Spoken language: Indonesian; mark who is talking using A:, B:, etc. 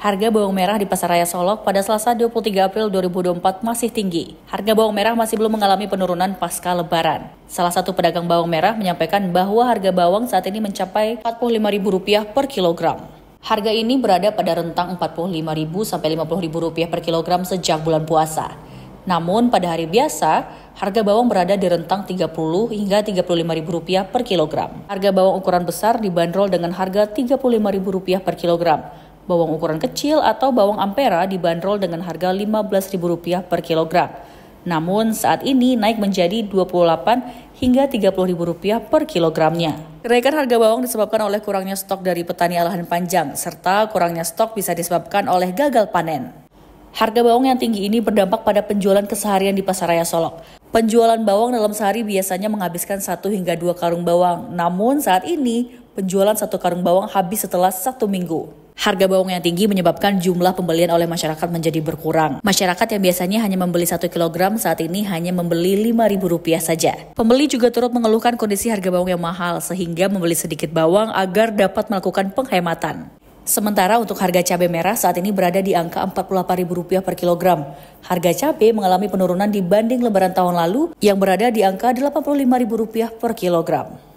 A: Harga bawang merah di Pasar Raya Solok pada Selasa 23 April 2024 masih tinggi. Harga bawang merah masih belum mengalami penurunan pasca Lebaran. Salah satu pedagang bawang merah menyampaikan bahwa harga bawang saat ini mencapai Rp45.000 per kilogram. Harga ini berada pada rentang Rp45.000 sampai Rp50.000 per kilogram sejak bulan puasa. Namun pada hari biasa, harga bawang berada di rentang Rp30 hingga Rp35.000 per kilogram. Harga bawang ukuran besar dibanderol dengan harga Rp35.000 per kilogram. Bawang ukuran kecil atau bawang ampera dibanderol dengan harga Rp15.000 per kilogram. Namun saat ini naik menjadi Rp28 hingga Rp30.000 per kilogramnya. Kenaikan harga bawang disebabkan oleh kurangnya stok dari petani lahan panjang, serta kurangnya stok bisa disebabkan oleh gagal panen. Harga bawang yang tinggi ini berdampak pada penjualan keseharian di Pasar Raya Solok. Penjualan bawang dalam sehari biasanya menghabiskan 1 hingga 2 karung bawang. Namun saat ini, penjualan 1 karung bawang habis setelah 1 minggu. Harga bawang yang tinggi menyebabkan jumlah pembelian oleh masyarakat menjadi berkurang. Masyarakat yang biasanya hanya membeli 1 kilogram saat ini hanya membeli Rp5.000 saja. Pembeli juga turut mengeluhkan kondisi harga bawang yang mahal sehingga membeli sedikit bawang agar dapat melakukan penghematan. Sementara untuk harga cabai merah saat ini berada di angka Rp48.000 per kilogram. Harga cabai mengalami penurunan dibanding Lebaran tahun lalu yang berada di angka Rp85.000 per kilogram.